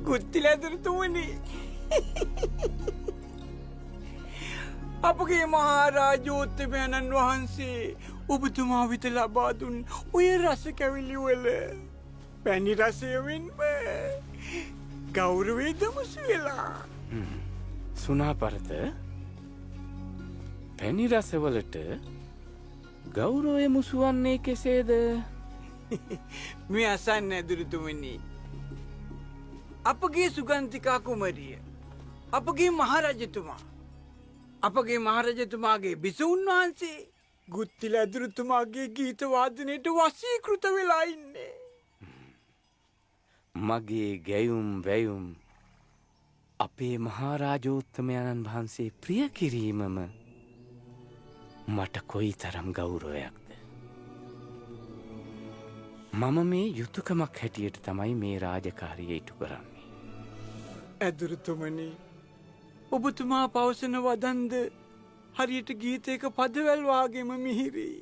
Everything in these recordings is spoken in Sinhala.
ගුත්තිලැදුරතුමනි අපගේ මහාරාජෝත්තමයණන් වහන්සේ ඔබතුමා විත ලබා දුන් ඔය රස කැවිලිවල පැණි රසයවෙන්ම ගෞරවේ දමුසු වෙලා. සුනාපරත පැණි රසවලට ගෞරවය මුසුවන්නේ කෙසේද? මේ අසන්න ඇදුරතුමනි අපගේ සුගන්තිකා කුමරිය අපගේ මහරජතුමා අපගේ මහරජතුමාගේ බිසවුන් වහන්සේ ගුත්තිල ඇදුරුතුමාගේ ගීතවාදනයට වසීකෘත වෙලා ඉන්නේ. මගේ ගැයුම් වැයුම් අපේ මහාරාජෝත්තමයණන් වහන්සේ ප්‍රිය කිරීමම මට කොයි තරම් ගෞරවයක්ද. මම මේ යුතුකමක් හැටියට තමයි මේ රාජකාරිය ඉටු කරන්නේ. ඇදුරුතුමනි ඔබතුමා පවසන වදන්ද හරියට ගීතයක පදවැල්වාගේම මිහිරී.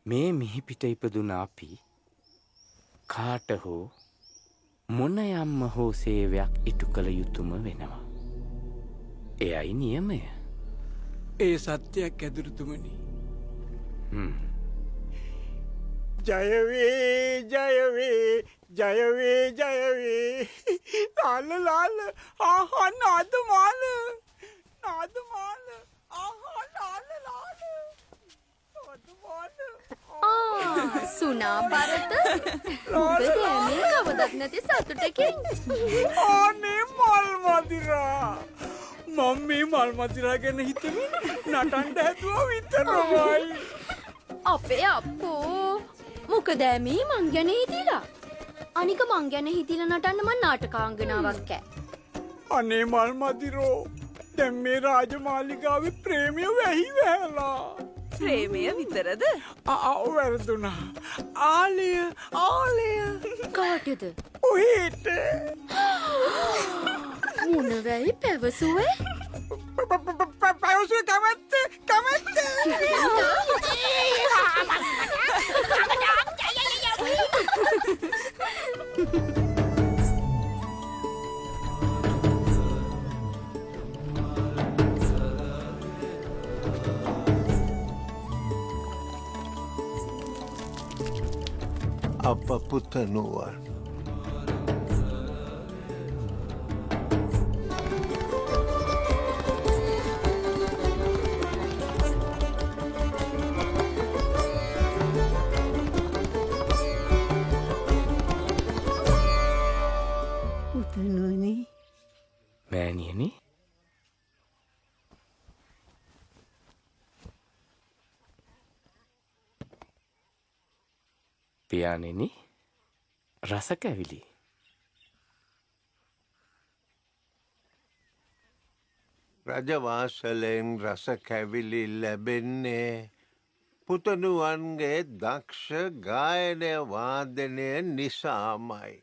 මේ මිහිපිට ඉපදුන අපි කාට හෝ මොන යම්ම හෝ සේවයක් ඉටු කළ යුතුම වෙනවා. එයයි නියමය. ඒ සත්‍යයක් ඇදුරුතුමනි. ජයවේ ජයවේ ජයවේ ජයවේ ලාල ලාල ආහා නාදමාල නාදමාල ආහා ලාල ලාල නාදමාල සුනා පරත ඔබ මේ කවදත් නැති සතුටකින් ආනේ මල් මදිරා මම මේ මල් මදිරා ගැන හිතමින් නටන්න හැදුවා විතරමයි. අපේ අප්පෝ මොකද මේ මං ගැන හිතිලා අනික මං ගැන හිතිලා නටන්න මං නාටකාංගනාවක් කෑ. අනේ මල් මදිරෝ දැන් මේ රාජමාලිගාවේ ප්‍රේමය වැහි වැහැලා. ප්‍රේමය විතරද? වැරදුනා. ආලය ආලය කාටද? ඔහෙට. මොනවැයි පැවසුවේ? පැවසුවේ කැමැත්ත කැමැත්ත. අප පුතණුවන් පුතණුවනි මෑණියනි පියාණෙනි රස කැවිලි. රජවාසලෙන් රස කැවිලි ලැබෙන්නේ පුතණුවන්ගේ දක්ෂ ගායනය වාදනය නිසාමයි.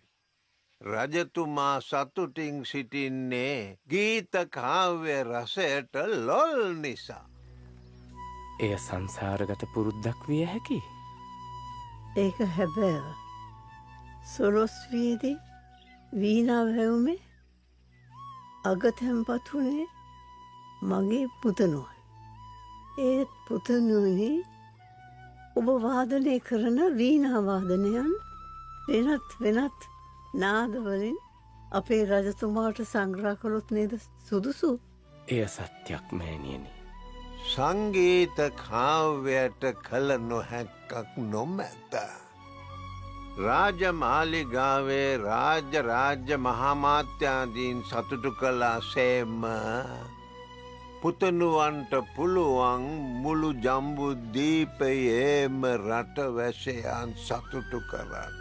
රජතුමා සතුටින් සිටින්නේ ගීත කාව්‍ය රසයට ලොල් නිසා. එය සංසාරගත පුරුද්දක් විය හැකි. ඒක හැබැයි සොරොස්වියේදී වීණා වැවුමේ අගතැන්පත් වුණේ මගේ පුතණුවන්. ඒත් පුතණුවනි ඔබ වාදනය කරන වීණා වාදනයන් වෙනත් නාදවලින් අපේ රජතුමාට සංග්‍රහ කළොත් නේද සුදුසු? එය සත්‍යයක් මෑණියනි. සංගීත කාව්‍යයට කළ නොහැක්කක් නොමැත. රාජමාලිගාවේ රාජ්‍ය මහාමාත්‍යාදීන් සතුටු කළා සේම පුතණුවන්ට පුළුවන් මුළු ජම්බුද්වීපයේම රටවැසියන් සතුටු කරන්න.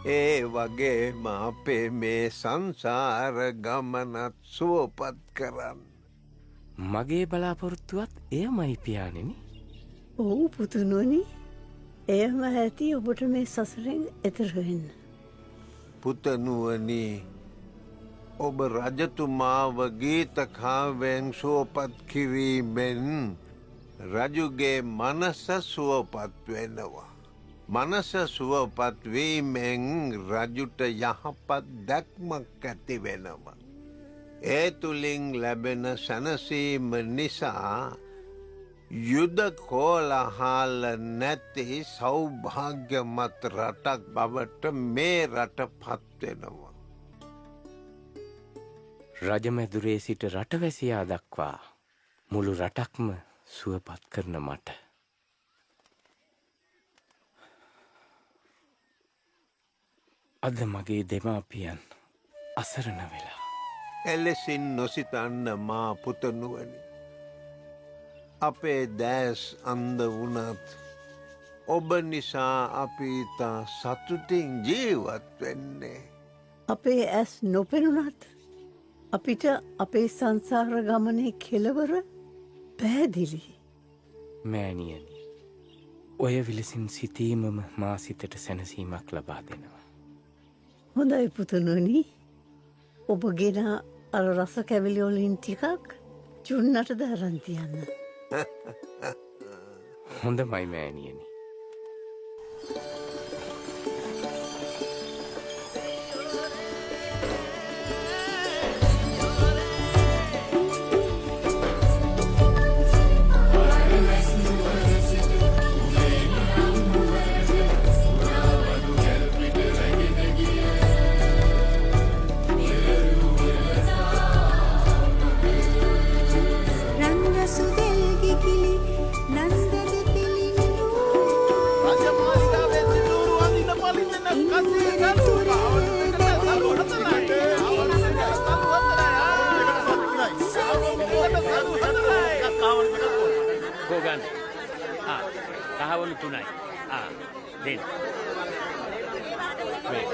ඒ වගේම අපේ මේ සංසාර ගමනත් සුවපත් කරන්න. මගේ බලාපොරොත්තුවත් එයමයි පියාණෙනි. ඔව් පුතණුවනි එයම ඇති ඔබට මේ සසරෙන් එතර වෙන්න. පුතණුවනි ඔබ රජතුමාව ගීත කාව්‍යයෙන් සුවපත් කිරීමෙන් රජුගේ මනස සුවපත් වෙනවා. මනස සුවපත් වීමෙන් රජුට යහපත් දැක්මක් ඇති වෙනවා. ඒ තුලින් ලැබෙන සැනසීම නිසා යුද කෝලහල නැති සෞභාග්‍යමත් රටක් බවට මේ රට පත් වෙනවා. රජමැදුරේ සිට රටවැසියා දක්වා මුළු රටක්ම සුවපත් කරන මට අද මගේ දෙමාපියන් අසරණ වෙලා. එලෙසින් නොසිතන්න මා පුතනුවනි. අපේ දැස් අන්ධ වුණත් ඔබ නිසා අපි ඉතා සතුටින් ජීවත් වෙන්නේ. අපේ ඇස් නොපෙනුනත් අපිට අපේ සංසාර ගමනේ කෙලවර පැහැදිලි. මෑණියනි, ඔය විලසින් සිතීමම මා සිතට සැනසීමක් ලබා දෙනවා. හොඳයි පුතුනුවනි, ඔබ ගෙන අර රස කැවිලිවලින් ටිකක් චුන්නට දරන් තියන්න. හොඳමයි මෑණියනි. ගෝගන් කහවලු 3යි දෙන්න මේ